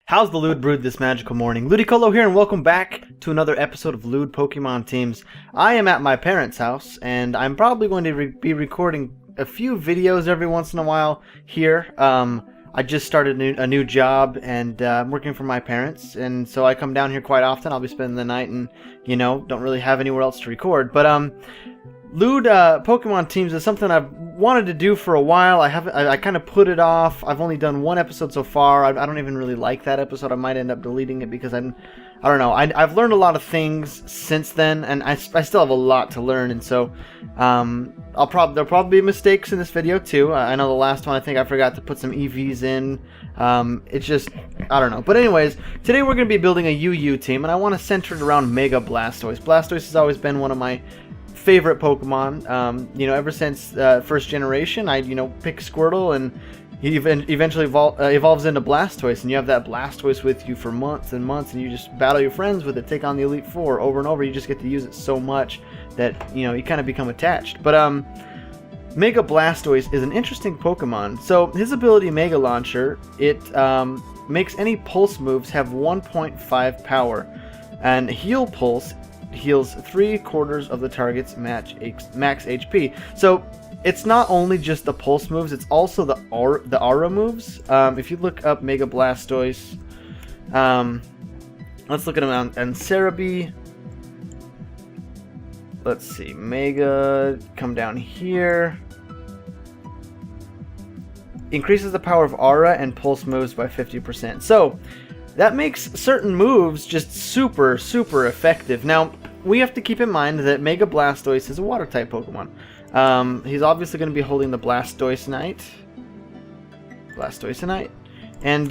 How's the Lewd brewed this magical morning? Lewdicolo here, and welcome back to another episode of Lewd Pokemon Teams. I am at my parents' house, and I'm probably going to be recording a few videos every once in a while here. I just started a new job, and I'm working for my parents, and so I come down here quite often. I'll be spending the night, and, you know, don't really have anywhere else to record. But, Lewd Pokemon Teams is something I've wanted to do for a while. I kind of put it off. I've only done one episode so far. I don't even really like that episode. I might end up deleting it because I don't know. I've learned a lot of things since then, and I still have a lot to learn. And so there'll probably be mistakes in this video too. I know the last one I think I forgot to put some EVs in. It's just, I don't know. But anyways, today we're going to be building a UU team, and I want to center it around Mega Blastoise. Blastoise has always been one of my favorite Pokemon. You know, ever since first generation, I pick Squirtle, and he eventually evolves into Blastoise, and you have that Blastoise with you for months and months, and you just battle your friends with it, take on the Elite Four over and over. You just get to use it so much that you kind of become attached. But Mega Blastoise is an interesting Pokemon. So his ability Mega Launcher, it makes any pulse moves have 1.5 power, and Heal Pulse heals 3/4 of the target's max HP. So it's not only just the pulse moves, it's also the aura moves. If you look up Mega Blastoise, let's look at him on Cerebi. Let's see, Mega, come down here. Increases the power of aura and pulse moves by 50%. So that makes certain moves just super effective. Now, we have to keep in mind that Mega Blastoise is a water-type Pokemon. He's obviously going to be holding the Blastoisinite. And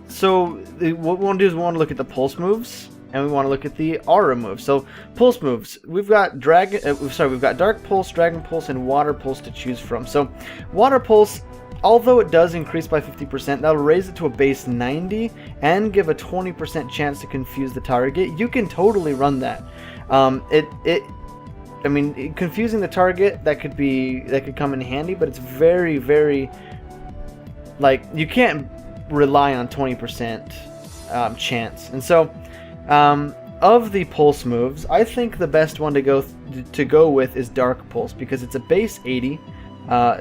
so what we want to do is we want to look at the pulse moves, and we want to look at the aura moves. So pulse moves, we've got Dark Pulse, Dragon Pulse, and Water Pulse to choose from. So Water Pulse, although it does increase by 50%, that'll raise it to a base 90 and give a 20% chance to confuse the target. You can totally run that. I mean, confusing the target, that could come in handy, but it's very, like, you can't rely on 20% chance. And so, of the pulse moves, I think the best one to go with is Dark Pulse, because it's a base 80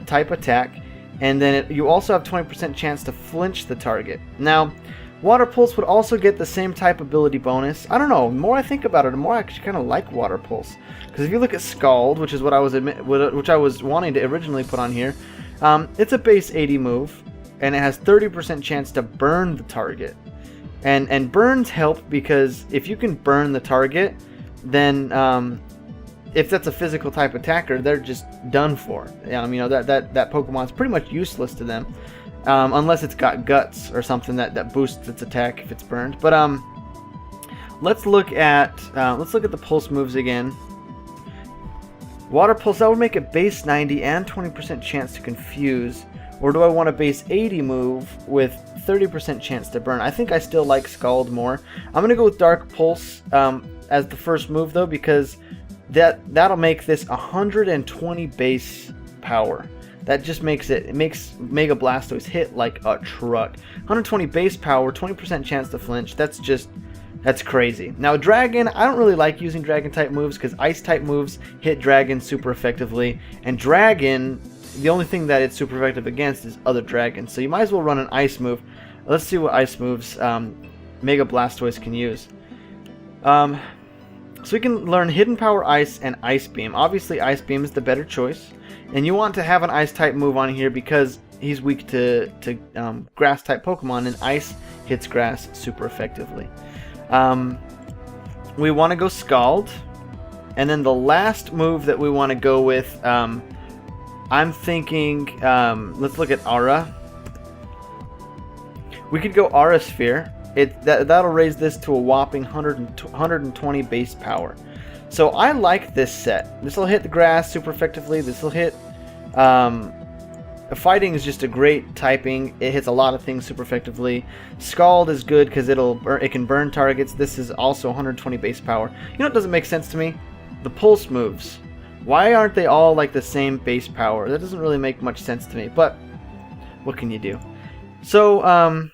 type attack. And then you also have 20% chance to flinch the target. Now, Water Pulse would also get the same type ability bonus. I don't know, the more I think about it, the more I actually kind of like Water Pulse. Because if you look at Scald, which is what I was wanting to originally put on here, it's a base 80 move, and it has 30% chance to burn the target. And burns help because if you can burn the target, then if that's a physical type attacker, they're just done for. That Pokemon's pretty much useless to them, unless it's got guts or something that boosts its attack if it's burned. But let's look at the pulse moves again. Water Pulse, that would make it base 90 and 20% chance to confuse. Or do I want a base 80 move with 30% chance to burn? I think I still like Scald more. I'm gonna go with Dark Pulse as the first move though, because that'll make this 120 base power. That just makes Mega Blastoise hit like a truck. 120 base power, 20% chance to flinch. That's crazy. Now Dragon, I don't really like using Dragon type moves because Ice type moves hit Dragon super effectively, and Dragon, the only thing that it's super effective against is other dragons. So you might as well run an Ice move. Let's see what Ice moves Mega Blastoise can use. So we can learn Hidden Power Ice and Ice Beam. Obviously, Ice Beam is the better choice. And you want to have an Ice-type move on here because he's weak to Grass-type Pokemon, and Ice hits Grass super effectively. We want to go Scald. And then the last move that we want to go with, I'm thinking, let's look at Aura. We could go Aura Sphere. That'll raise this to a whopping 120 base power. So I like this set. This will hit the grass super effectively. This will hit... Fighting is just a great typing. It hits a lot of things super effectively. Scald is good because it can burn targets. This is also 120 base power. You know what doesn't make sense to me? The pulse moves. Why aren't they all like the same base power? That doesn't really make much sense to me. But what can you do? So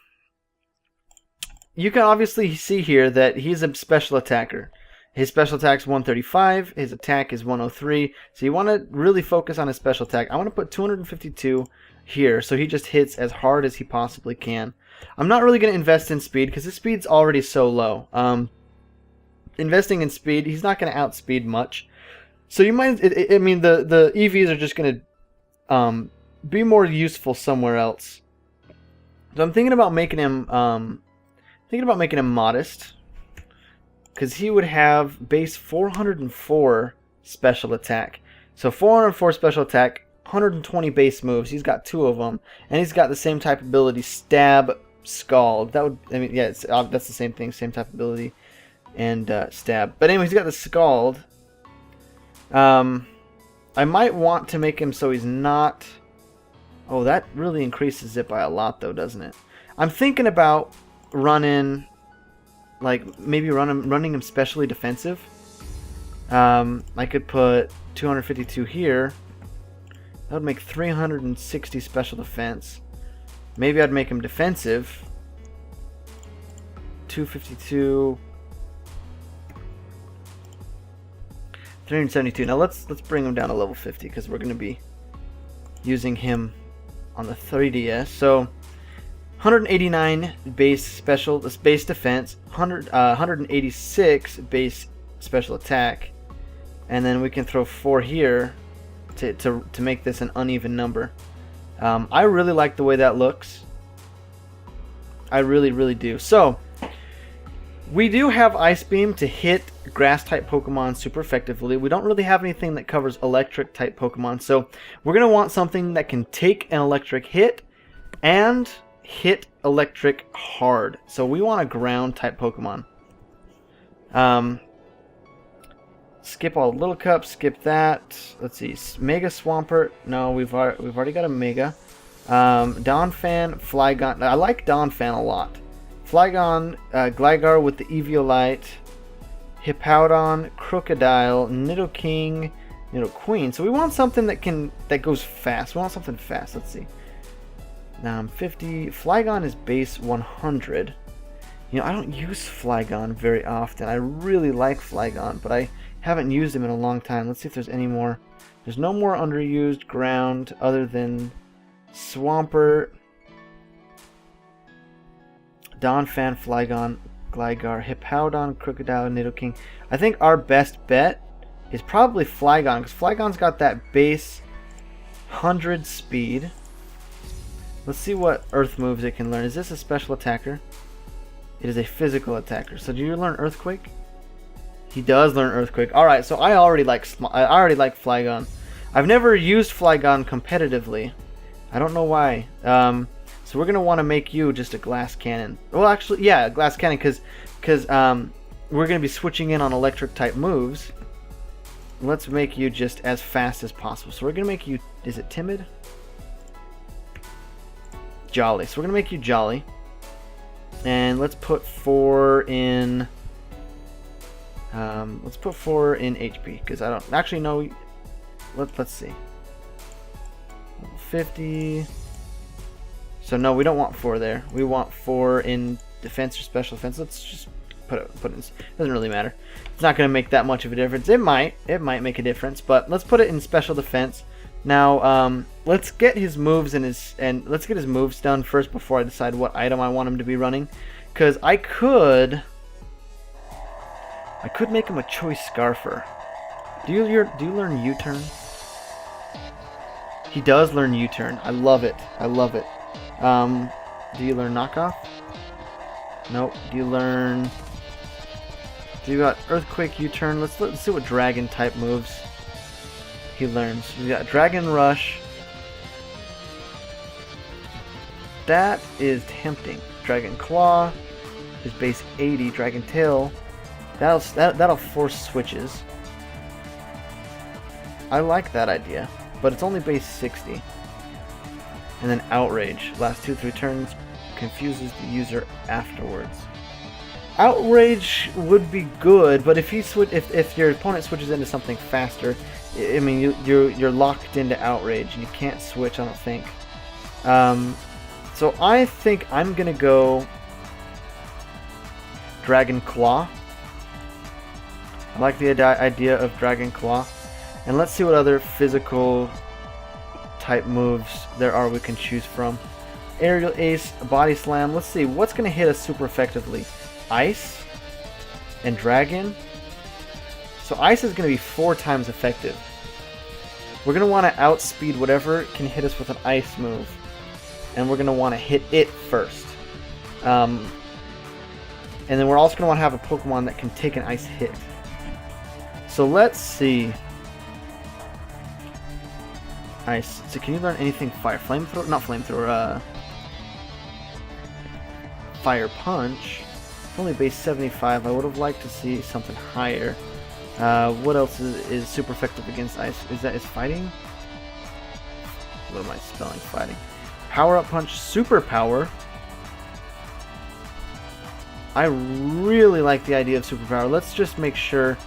you can obviously see here that he's a special attacker. His special attack's 135, his attack is 103, so you want to really focus on his special attack. I want to put 252 here, so he just hits as hard as he possibly can. I'm not really going to invest in speed, because his speed's already so low. Investing in speed, he's not going to outspeed much. So you might, I mean, the EVs are just going to be more useful somewhere else. So I'm thinking about making him, modest. Because he would have base 404 special attack. So 404 special attack, 120 base moves. He's got 2 of them. And he's got the same type ability, Stab, Scald. That would, I mean, yeah, that's the same thing, same type ability. And Stab. But anyway, he's got the Scald. I might want to make him so he's not... Oh, that really increases it by a lot, though, doesn't it? I'm thinking about running... Like, maybe running him specially defensive. I could put 252 here. That would make 360 special defense. Maybe I'd make him defensive. 252. 372. Now let's bring him down to level 50 because we're going to be using him on the 3DS. So 189 base defense, 186 base special attack, and then we can throw 4 here to make this an uneven number. I really like the way that looks. I really do. So we do have Ice Beam to hit grass type Pokemon super effectively. We don't really have anything that covers electric type Pokemon, so we're gonna want something that can take an electric hit and hit electric hard. So we want a ground type Pokemon. Skip all Little Cup, skip that. Let's see, Mega Swampert. No, we've already got a Mega. Donphan, Flygon. I like Donphan a lot. Flygon, Gligar with the Eviolite, Hippowdon, Crocodile, Nidoking, Nidoqueen. So we want something that goes fast. We want something fast. Let's see. 50. Flygon is base 100. I don't use Flygon very often. I really like Flygon, but I haven't used him in a long time. Let's see if there's any more. There's no more underused ground other than Swampert, Donphan, Flygon, Gligar, Hippowdon, Crocodile, Nidoking. I think our best bet is probably Flygon, because Flygon's got that base 100 speed. Let's see what earth moves it can learn. Is this a special attacker? It is a physical attacker. So do you learn Earthquake? He does learn Earthquake. Alright, so I already like Flygon. I've never used Flygon competitively. I don't know why. So we're going to want to make you just a glass cannon. Well, actually, yeah, a glass cannon, because we're going to be switching in on electric type moves. Let's make you just as fast as possible. So we're going to make you, is it timid? Jolly. So we're going to make you Jolly. And let's put 4 in... let's put 4 in HP, because I don't actually know. Let's see. Level 50. So no, we don't want 4 there. We want 4 in defense or special defense. Let's just put it in. Doesn't really matter. It's not going to make that much of a difference. It might make a difference, but let's put it in special defense. Now, let's get his moves and let's get his moves done first before I decide what item I want him to be running, because I could make him a Choice Scarfer. Do you learn U-turn? He does learn U-turn. I love it. I love it. Do you learn Knockoff? Nope. Do you got Earthquake, U-turn? Let's see what Dragon type moves he learns. We got Dragon Rush. That is tempting. Dragon Claw is base 80. Dragon Tail. That'll force switches. I like that idea, but it's only base 60. And then Outrage. Last 2-3 turns, confuses the user afterwards. Outrage would be good, but if your opponent switches into something faster, I mean you're locked into Outrage and you can't switch, I don't think. So I think I'm gonna go Dragon Claw. I like the idea of Dragon Claw. And let's see what other physical type moves there are we can choose from. Aerial Ace, Body Slam. Let's see, what's going to hit us super effectively? Ice and Dragon. So Ice is going to be 4 times effective. We're going to want to outspeed whatever can hit us with an Ice move. And we're going to want to hit it first. And then we're also going to want to have a Pokemon that can take an Ice hit. So let's see. Ice. So can you learn anything fire? Flamethrower? Not flamethrower. Fire Punch. Only base 75. I would have liked to see something higher. What else is super effective against Ice? Is fighting? What am I spelling? Fighting. Power Up Punch. Super Power. I really like the idea of Super Power. Let's just make sure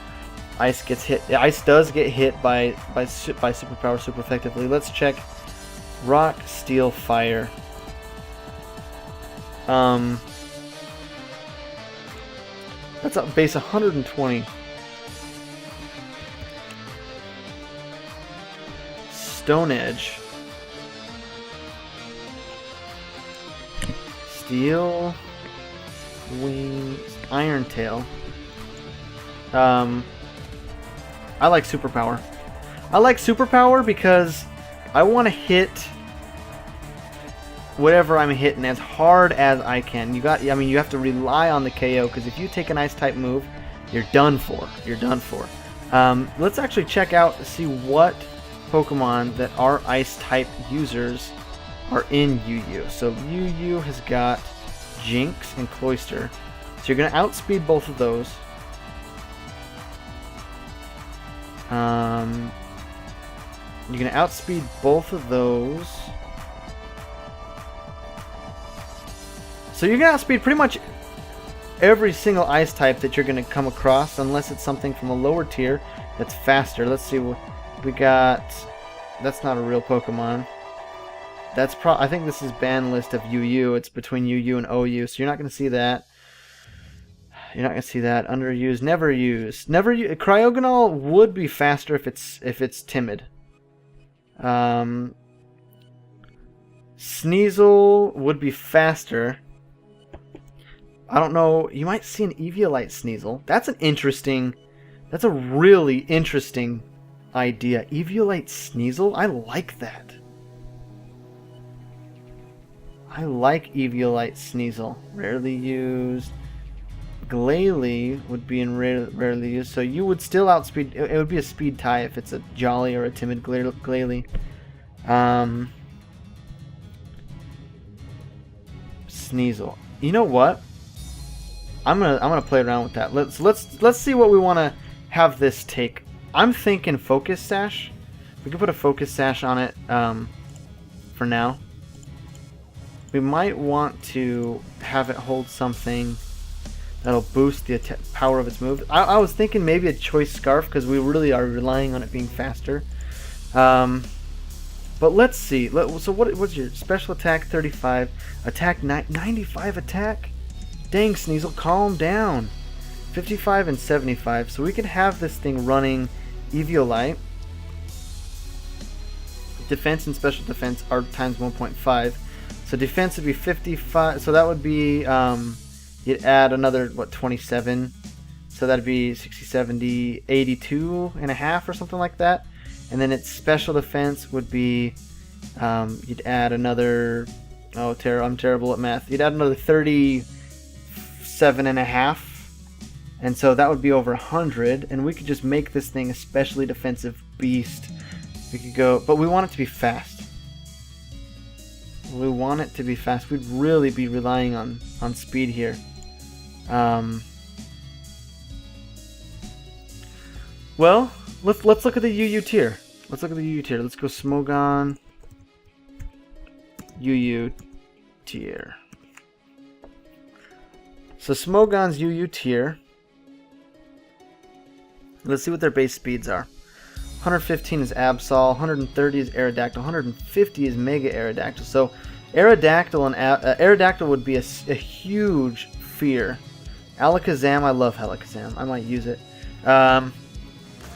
Ice gets hit. Ice does get hit by Superpower super effectively. Let's check. Rock, Steel, Fire. That's up base 120. Stone Edge. Steel. Wings. Iron Tail. I like Superpower. I like Superpower because I want to hit whatever I'm hitting as hard as I can. You have to rely on the KO, because if you take an Ice type move, you're done for. You're done for. Let's actually check out to see what Pokemon that are Ice type users are in UU. So UU has got Jinx and Cloyster. So you're going to outspeed both of those. You're going to outspeed both of those. So you're going to outspeed pretty much every single Ice type that you're going to come across, unless it's something from a lower tier that's faster. Let's see what we got. That's not a real Pokemon. That's I think this is ban list of UU. It's between UU and OU, so you're not going to see that. You're not going to see that. Underused, never used. Never use. Cryogonal would be faster if it's timid. Sneasel would be faster. I don't know. You might see an Eviolite Sneasel. That's a really interesting idea. Eviolite Sneasel? I like that. I like Eviolite Sneasel. Rarely used. Glalie would be in rarely used, so you would still outspeed. It would be a speed tie if it's a Jolly or a timid Glalie. Sneasel. You know what? I'm gonna play around with that. Let's see what we want to have this take. I'm thinking Focus Sash. We can put a Focus Sash on it for now. We might want to have it hold something that'll boost the power of its move. I was thinking maybe a Choice Scarf, because we really are relying on it being faster. But let's see. So what's your special attack? 35. Attack 95 attack? Dang, Sneasel, calm down. 55 and 75. So we can have this thing running Eviolite. Defense and special defense are times 1.5. So defense would be 55. So that would be... you'd add another, 27. So that'd be 60, 70, 82 and a half or something like that. And then its special defense would be, you'd add another, I'm terrible at math. You'd add another 37 and a half. And so that would be over 100. And we could just make this thing a specially defensive beast. We could go, but we want it to be fast. We want it to be fast. We'd really be relying on speed here. Well, let's look at the UU tier. Let's look at the UU tier. Let's go Smogon UU tier. So Smogon's UU tier. Let's see what their base speeds are. 115 is Absol, 130 is Aerodactyl, 150 is Mega Aerodactyl. So Aerodactyl and Aerodactyl would be a huge fear Alakazam, I love Alakazam. I might use it.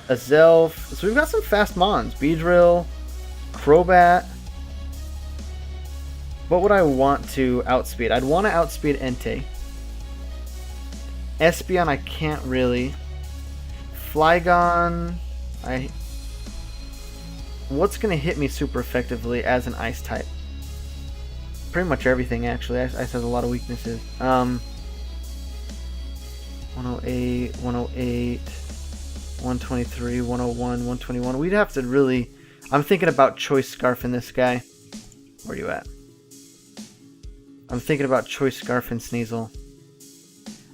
Azelf. So we've got some fast mons. Beedrill, Crobat. What would I want to outspeed? I'd want to outspeed Entei. Espeon, I can't really. Flygon, what's going to hit me super effectively as an ice type? Pretty much everything, actually. Ice has a lot of weaknesses. 108, 108, 123, 101, 121. We'd have to really... I'm thinking about Choice Scarf in this guy. Where are you at? I'm thinking about Choice Scarf and Sneasel.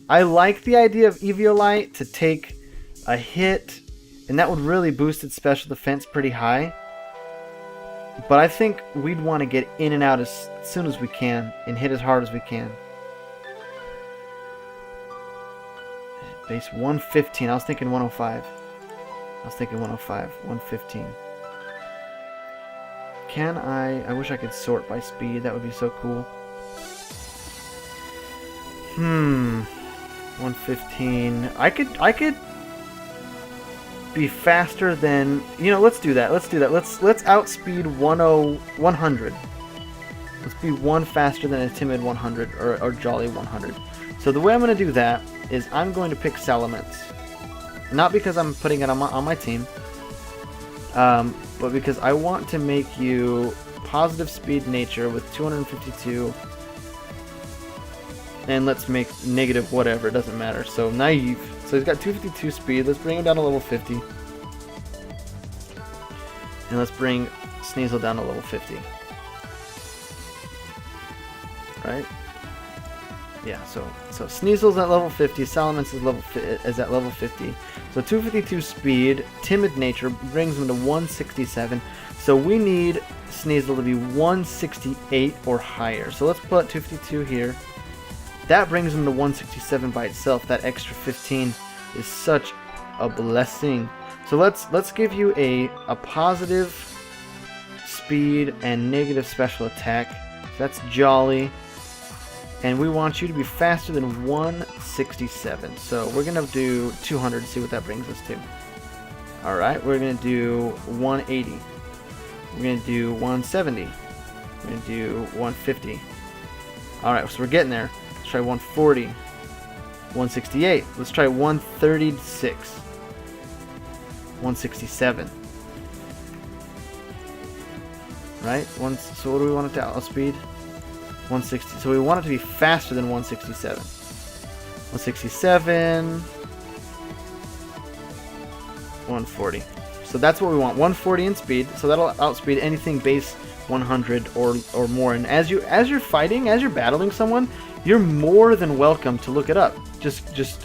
I like the idea of Eviolite to take a hit, and that would really boost its special defense pretty high. But I think we'd want to get in and out as soon as we can and hit as hard as we can. Base 115. I was thinking 105. 115. Can I wish I could sort by speed. That would be so cool. 115. I could be faster than, let's do that. Let's outspeed 100. Let's be one faster than a timid 100 or jolly 100. So the way I'm going to do that is I'm going to pick Salamence. Not because I'm putting it on my team, but because I want to make you positive speed nature with 252. And let's make negative whatever, it doesn't matter. So naive. So he's got 252 speed. Let's bring him down to level 50. And let's bring Sneasel down to level 50. Right? Yeah, so Sneasel's at level 50, Salamence is at level 50. So 252 speed, timid nature brings him to 167. So we need Sneasel to be 168 or higher. So let's put 252 here. That brings him to 167 by itself. That extra 15 is such a blessing. So let's give you a positive speed and negative special attack. So that's jolly. And we want you to be faster than 167. So we're going to do 200 to see what that brings us to. Alright, we're going to do 180. We're going to do 170. We're going to do 150. Alright, so we're getting there. Let's try 140. 168. Let's try 136. 167. Right? So what do we want it to outspeed? 160. So we want it to be faster than 167. 167. 140. So that's what we want. 140 in speed. So that'll outspeed anything base 100 or more. And as you're fighting, as you're battling someone, you're more than welcome to look it up. Just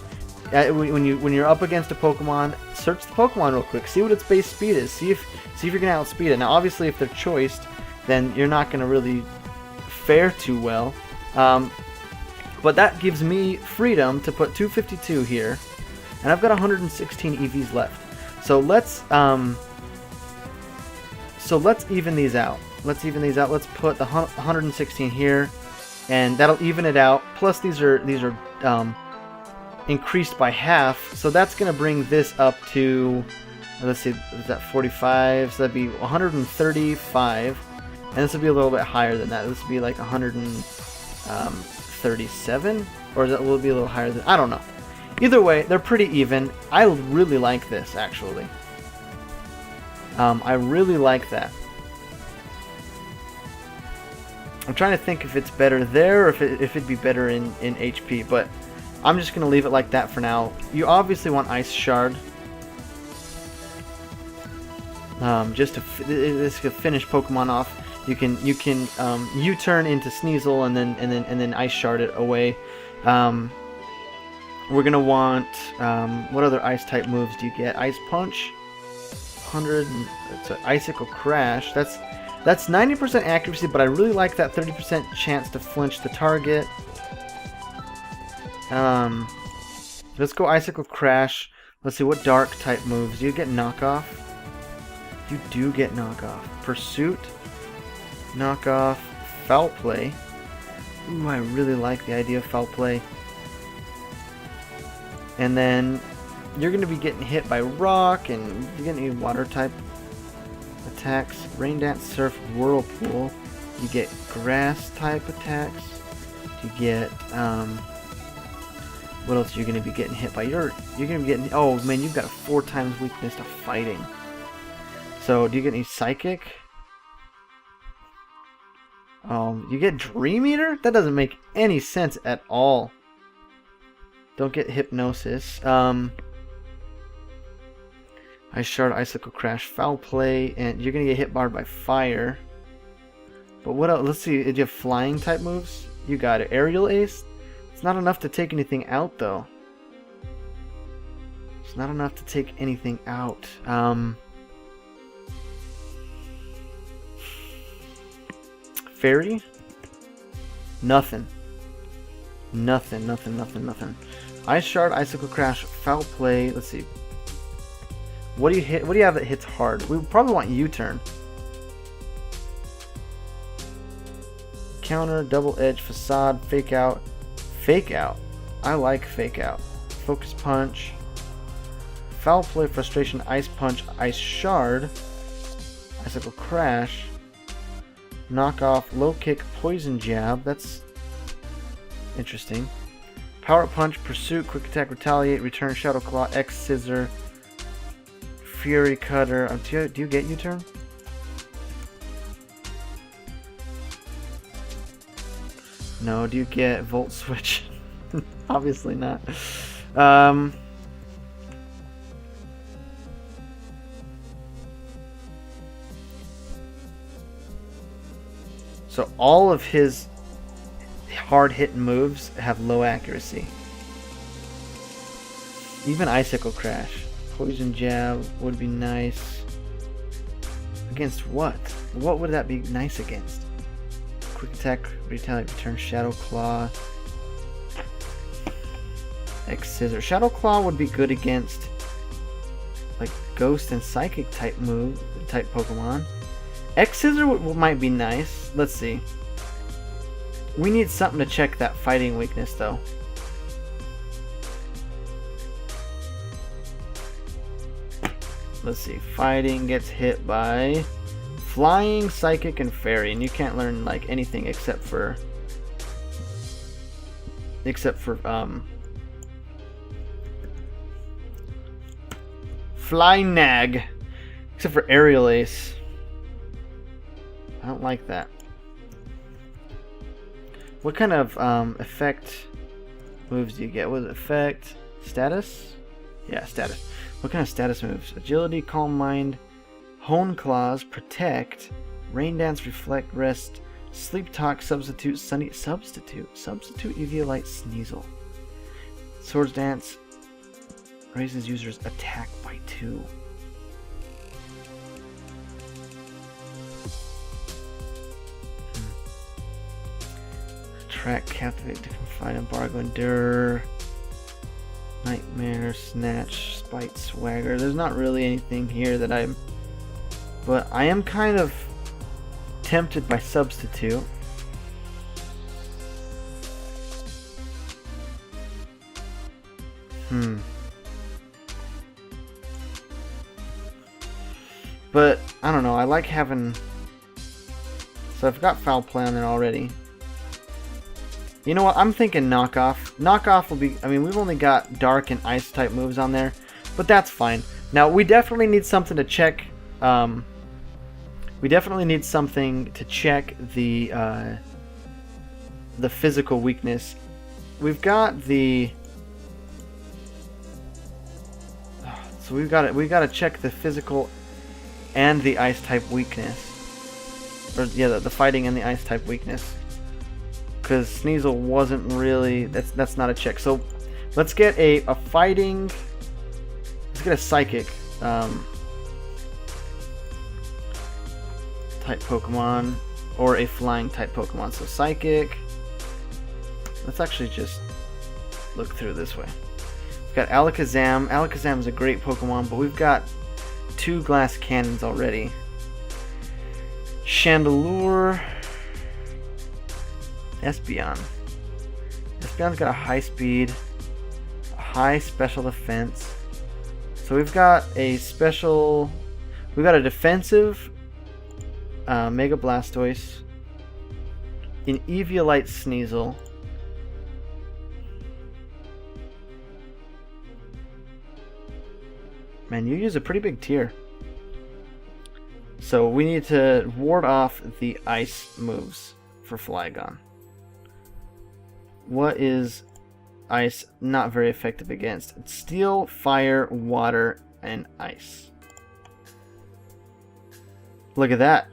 when you're up against a Pokemon, search the Pokemon real quick. See what its base speed is. See if you're gonna outspeed it. Now, obviously, if they're choiced, then you're not gonna really fare too well. But that gives me freedom to put 252 here, and I've got 116 EVs left. So let's even these out. Let's put the 116 here, and that'll even it out. Plus these are increased by half, so that's going to bring this up to, let's see, is that 45? So that'd be 135, and this would be a little bit higher than that. This would be like 137, or will it be a little higher than? I don't know. Either way, they're pretty even. I really like this, actually. I really like that. I'm trying to think if it's better there or if it'd be better in HP, but I'm just going to leave it like that for now. You obviously want Ice Shard. Just to this could finish Pokemon off. You can U-turn into Sneasel and then Ice Shard it away. We're gonna want what other Ice type moves do you get? Ice Punch, 100. It's an Icicle Crash. That's 90% accuracy, but I really like that 30% chance to flinch the target. Let's go Icicle Crash. Let's see what Dark type moves. Do you get Knockoff? You do get Knockoff. Pursuit, Knockoff, Foul Play. Ooh, I really like the idea of Foul Play. And then you're going to be getting hit by rock, and you're going to need water type attacks. Rain Dance, Surf, Whirlpool. You get grass type attacks. You get, what else are you going to be getting hit by? You're going to be getting, oh man, you've got a 4 times weakness to fighting. So, do you get any Psychic? You get Dream Eater? That doesn't make any sense at all. Don't get Hypnosis. Ice Shard, Icicle Crash, Foul Play, and you're gonna get hit barred by fire. But what else? Let's see, did you have flying type moves? You got it. Aerial Ace? It's not enough to take anything out, though. It's not enough to take anything out. Fairy? Nothing. Nothing. Ice Shard, Icicle Crash, Foul Play. Let's see. What do you hit? What do you have that hits hard? We probably want U-turn. Counter, Double Edge, Facade, Fake Out. Fake Out. I like Fake Out. Focus Punch. Foul Play, Frustration, Ice Punch, Ice Shard. Icicle Crash. Knock Off, Low Kick, Poison Jab. That's interesting. Power Punch, Pursuit, Quick Attack, Retaliate, Return, Shadow Claw, X Scissor, Fury Cutter. Do you get U-turn? No. Do you get Volt Switch? Obviously not. So all of his hard-hitting moves have low accuracy. Even Icicle Crash. Poison Jab would be nice. Against what? What would that be nice against? Quick Attack, Retaliate, Return, Shadow Claw. X Scissor. Shadow Claw would be good against like Ghost and Psychic type Pokemon. X Scissor might be nice. Let's see. We need something to check that fighting weakness, though. Let's see. Fighting gets hit by Flying, Psychic, and Fairy, and you can't learn like anything except for Flying Nag, except for Aerial Ace. I don't like that. What kind of effect moves do you get? What is it? Effect? Status? Yeah, status. What kind of status moves? Agility, Calm Mind, Hone Claws, Protect, Rain Dance, Reflect, Rest, Sleep Talk, Substitute, Substitute Eviolite, Sneasel. Swords Dance raises users' attack by 2. Track, Captivate, Confide, Embargo, Endure, Nightmare, Snatch, Spite, Swagger. There's not really anything here that but I am kind of tempted by Substitute. But I don't know, I like having, so I've got Foul Play on there already. You know what? I'm thinking Knockoff. Knockoff will be... I mean, we've only got Dark and Ice type moves on there, but that's fine. Now, we definitely need something to check... we definitely need something to check the physical weakness. We've got the... So we've got to check the physical and the Ice type weakness. Or, yeah, the fighting and the Ice type weakness. Because Sneasel wasn't really... That's not a check. So let's get a fighting... Let's get a Psychic type Pokemon. Or a Flying type Pokemon. So Psychic... Let's actually just look through this way. We've got Alakazam. Alakazam is a great Pokemon, but we've got 2 Glass Cannons already. Chandelure... Espeon. Espeon's got a high speed, a high special defense. So we've got a special... We've got a defensive Mega Blastoise, an Eviolite Sneasel, man, you use a pretty big tier. So we need to ward off the ice moves for Flygon. What is ice not very effective against? It's steel, fire, water, and ice. Look at that.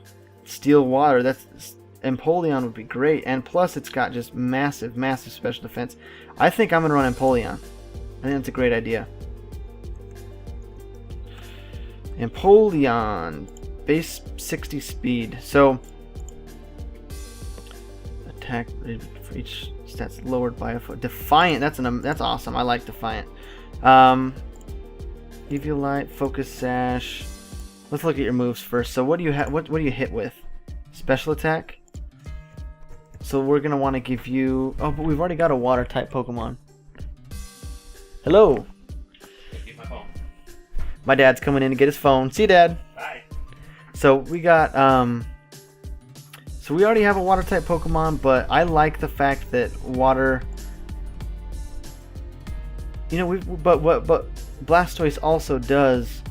Steel, water. That's Empoleon would be great. And plus it's got just massive, massive special defense. I think I'm going to run Empoleon. I think that's a great idea. Empoleon. Base 60 speed. So attack for each stat's lowered by a foot. Defiant. That's awesome. I like Defiant. Eviolite, Focus Sash. Let's look at your moves first. So what do you have? What do you hit with? Special attack. So we're gonna want to give you. Oh, but we've already got a water type Pokemon. Hello. Get my phone. My dad's coming in to get his phone. See you, Dad. Bye. So we got so we already have a water type Pokemon, but I like the fact that water. You know, but Blastoise also does.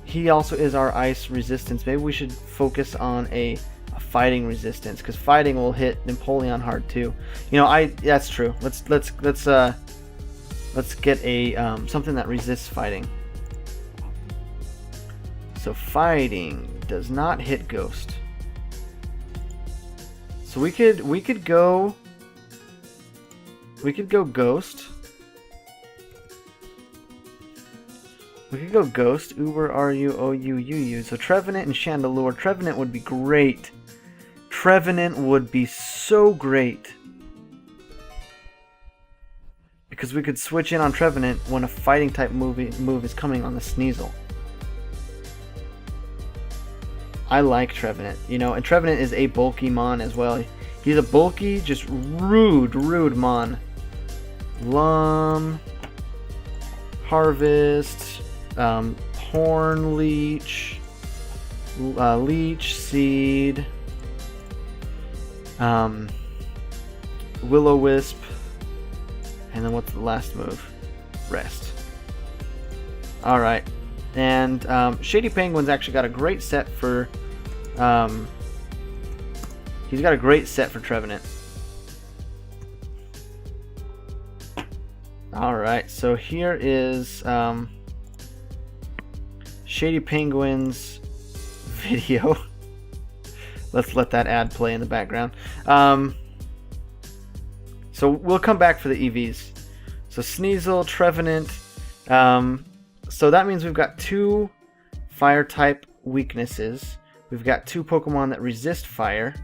He also is our ice resistance. Maybe we should focus on a fighting resistance, because fighting will hit Empoleon hard too. You know, that's true. Let's get a something that resists fighting. So fighting does not hit Ghost. So we could go Ghost. We could go Ghost. Uber, R-U-O-U-U-U. So Trevenant and Chandelure. Trevenant would be great. Trevenant would be so great. Because we could switch in on Trevenant when a fighting type move is coming on the Sneasel. I like Trevenant. You know, and Trevenant is a bulky mon as well. He's a bulky, just rude mon. Lum. Harvest. Horn Leech, Leech Seed, Will-O-Wisp, and then what's the last move? Rest. Alright, and Shady Penguin's actually got a great set for, he's got a great set for Trevenant. Alright, so here is, Shady Penguin's video. Let's let that ad play in the background. So we'll come back for the EVs. So Sneasel, Trevenant. So that means we've got 2 fire type weaknesses. We've got 2 Pokemon that resist fire.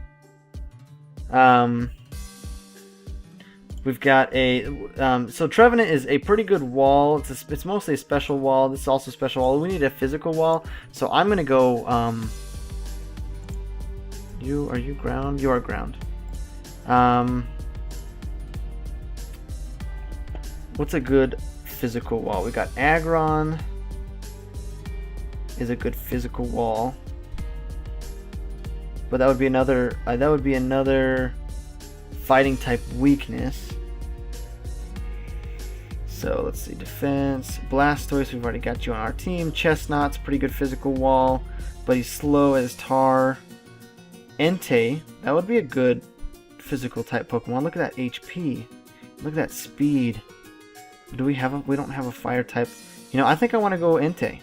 We've got a, so Trevenant is a pretty good wall. It's mostly a special wall. This is also a special wall. We need a physical wall. So I'm going to go, are you ground? You are ground. What's a good physical wall? We got Aggron is a good physical wall. But that would be another fighting type weakness. So let's see, defense. Blastoise, we've already got you on our team. Chestnut's pretty good physical wall, but he's slow as tar. Entei, that would be a good physical type Pokemon. Look at that HP. Look at that speed. We don't have a fire type. You know, I think I want to go Entei.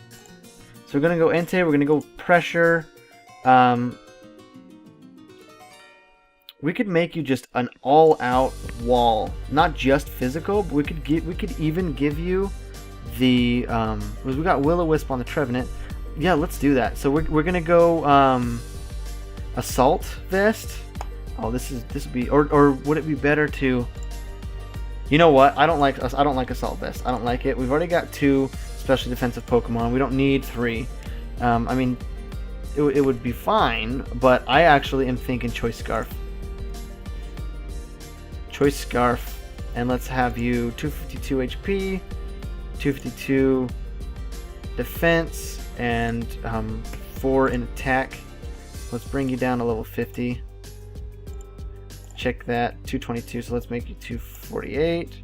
So we're gonna go Entei, we're gonna go pressure. We could make you just an all-out wall, not just physical, but we could even give you the we got Will-O-Wisp on the Trevenant. Yeah, let's do that. So we're gonna go Assault Vest. Oh, this would be, or would it be better to? You know what? I don't like Assault Vest. I don't like it. We've already got 2 special defensive Pokemon. We don't need 3. I mean, it would be fine, but I actually am thinking Choice Scarf. Choice Scarf And let's have you 252 HP, 252 defense, and 4 in attack. Let's bring you down to level 50. Check that, 222, so let's make you 248.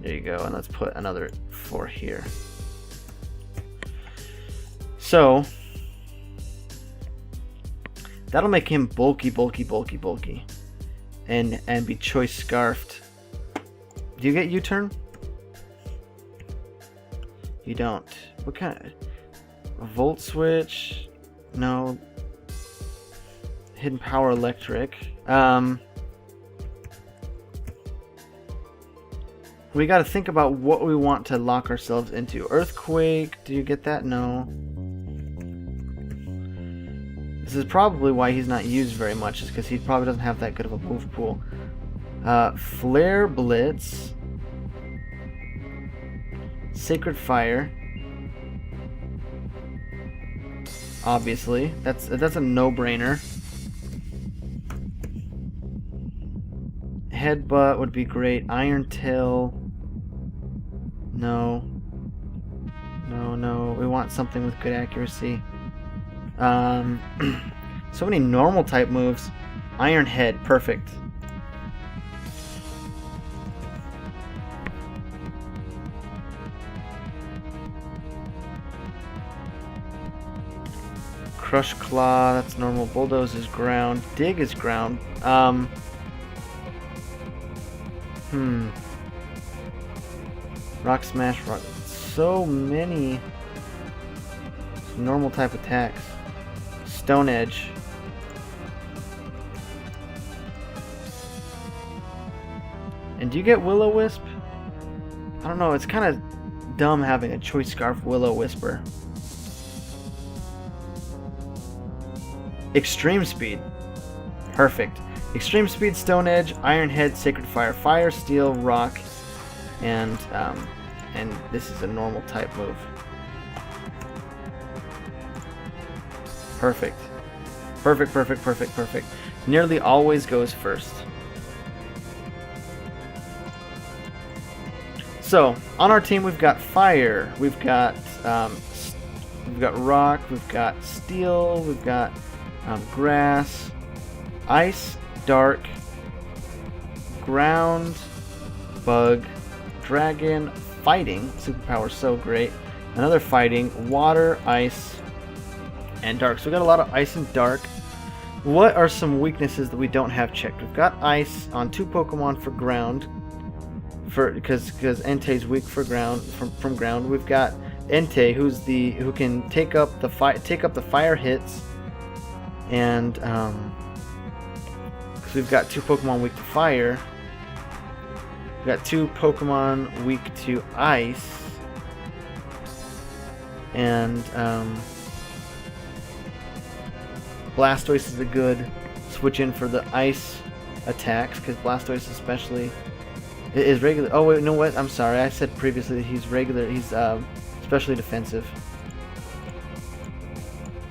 There you go, and let's put another 4 here. So that'll make him bulky, and be choice scarfed. Do you get U-turn? You don't. What kind of volt switch? No. Hidden power electric. We got to think about what we want to lock ourselves into. Earthquake. Do you get that? No. This is probably why he's not used very much, is because he probably doesn't have that good of a move pool. Flare Blitz, Sacred Fire. Obviously, that's a no-brainer. Headbutt would be great. Iron Tail. No. No. We want something with good accuracy. So many normal type moves. Iron Head, perfect. Crush Claw, that's normal. Bulldoze is ground. Dig is ground. Rock Smash, Rock. So many normal type attacks. Stone Edge. And do you get Will-O-Wisp? I don't know, it's kind of dumb having a Choice Scarf Will-O-Whisper. Extreme Speed. Perfect. Extreme Speed, Stone Edge, Iron Head, Sacred Fire, Fire, Steel, Rock, and this is a normal type move. Perfect. Perfect. Nearly always goes first. So, on our team we've got Fire, we've got Rock, we've got Steel, we've got Grass, Ice, Dark, Ground, Bug, Dragon, Fighting, superpower so great, another Fighting, Water, Ice, and Dark. So we got a lot of Ice and Dark. What are some weaknesses that we don't have checked? We've got Ice on 2 Pokemon for Ground, because Entei's weak for ground from ground. We've got Entei, who can take up the fire hits, and because we've got 2 Pokemon weak to fire. We've got 2 Pokemon weak to ice, and Blastoise is a good switch in for the ice attacks, because Blastoise especially is regular. Oh wait, no, what? I'm sorry. I said previously that he's regular. He's especially defensive,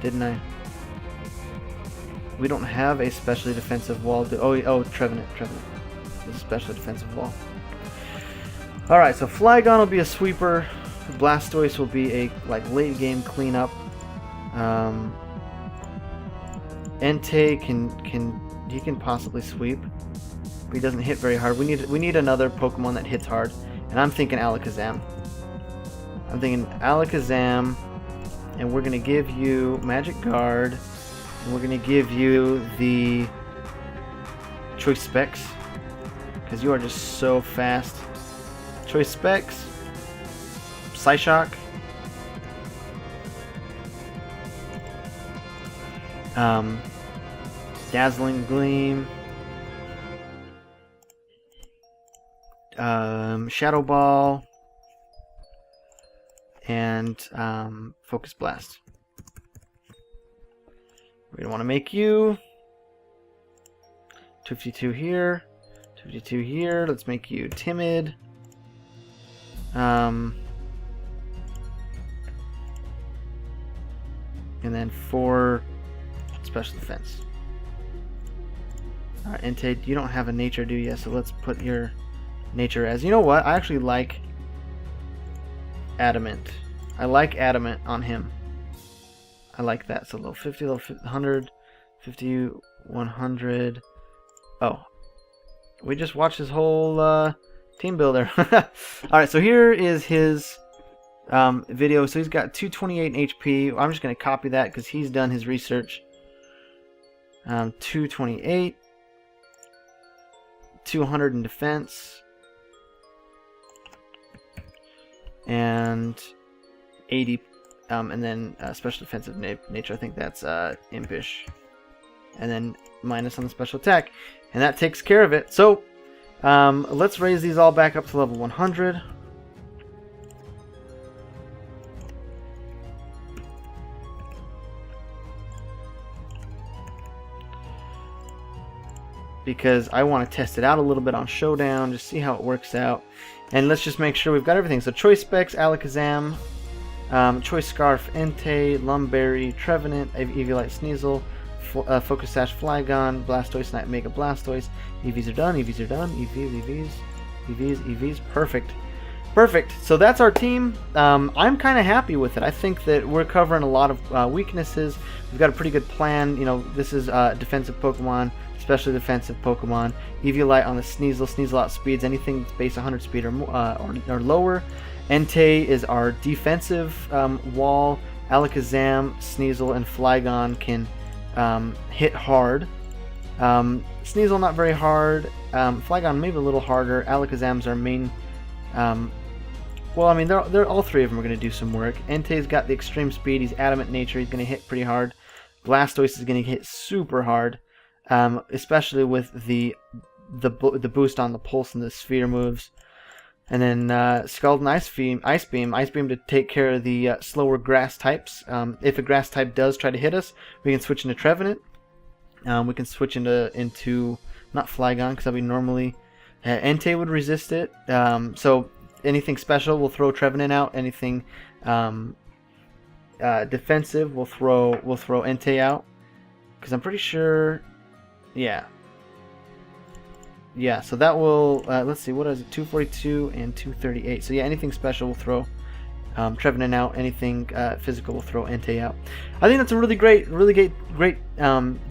didn't I? We don't have a specially defensive wall. Trevenant. This is a specially defensive wall. All right, so Flygon will be a sweeper. Blastoise will be a late game cleanup. Entei can possibly sweep, but he doesn't hit very hard. We need another Pokemon that hits hard, and I'm thinking Alakazam. And we're gonna give you Magic Guard, and we're gonna give you the Choice Specs, because you are just so fast. Choice Specs, Psyshock, Dazzling Gleam, Shadow Ball, and Focus Blast. We're going to want to make you 252 here, 252 here. Let's make you Timid. And then 4 special defense. Alright, Entei, you don't have a nature, do you? So let's put your nature as. You know what? I actually like adamant. I like adamant on him. I like that. So level 50, level 100, 50, 100. Oh, we just watched his whole team builder. Alright, so here is his video. So he's got 228 HP. I'm just going to copy that because he's done his research. 228, 200 in defense, and 80, and then special defensive nature. I think that's impish, and then minus on the special attack, and that takes care of it. So let's raise these all back up to level 100. Because I want to test it out a little bit on Showdown, just see how it works out. And let's just make sure we've got everything. So Choice Specs, Alakazam, Choice Scarf, Entei, Lumberry, Trevenant, Eviolite, Sneasel, Focus Sash, Flygon, Blastoise, Night Mega Blastoise. EVs are done, EVs are done, EVs, perfect. Perfect, so that's our team. I'm kind of happy with it. I think that we're covering a lot of weaknesses. We've got a pretty good plan. You know, this is defensive Pokemon, especially defensive Pokemon. Eviolite on the Sneasel. Sneasel outspeeds anything that's base 100 speed or lower. Entei is our defensive wall. Alakazam, Sneasel, and Flygon can hit hard. Sneasel not very hard. Flygon maybe a little harder. Alakazam's our main. Well, I mean, they're all three of them are going to do some work. Entei's got the extreme speed. He's adamant nature. He's going to hit pretty hard. Blastoise is going to hit super hard. Especially with the boost on the pulse and the sphere moves, and then Scald and Ice Beam to take care of the slower grass types. If a grass type does try to hit us, we can switch into Trevenant. We can switch into not Flygon because that'll be normally Entei would resist it. So anything special, we'll throw Trevenant out. Anything defensive, we'll throw Entei out because I'm pretty sure. Yeah, so that will, let's see, what is it, 242 and 238. So yeah, anything special will throw Trevenant out. Anything physical will throw Entei out. I think that's a really great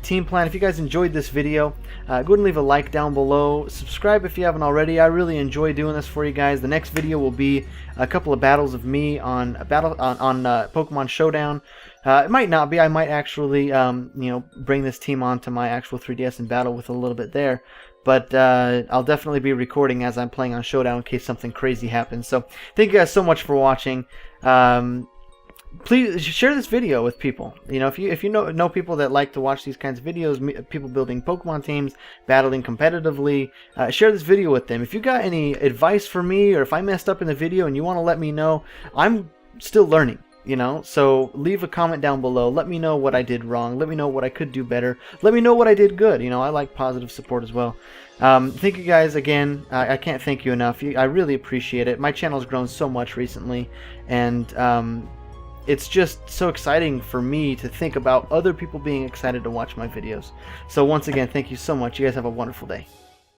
team plan. If you guys enjoyed this video, go ahead and leave a like down below. Subscribe if you haven't already. I really enjoy doing this for you guys. The next video will be a couple of battles of me on Pokemon Showdown. It might not be. I might actually, bring this team onto my actual 3DS and battle with a little bit there. But I'll definitely be recording as I'm playing on Showdown in case something crazy happens. So thank you guys so much for watching. Please share this video with people. You know, if you know people that like to watch these kinds of videos, people building Pokemon teams, battling competitively, share this video with them. If you got any advice for me, or if I messed up in the video and you want to let me know, I'm still learning. You know, so leave a comment down below. Let me know what I did wrong. Let me know what I could do better. Let me know what I did good. You know, I like positive support as well. Thank you guys again. I can't thank you enough. I really appreciate it. My channel's grown so much recently, and it's just so exciting for me to think about other people being excited to watch my videos. So once again, thank you so much. You guys have a wonderful day.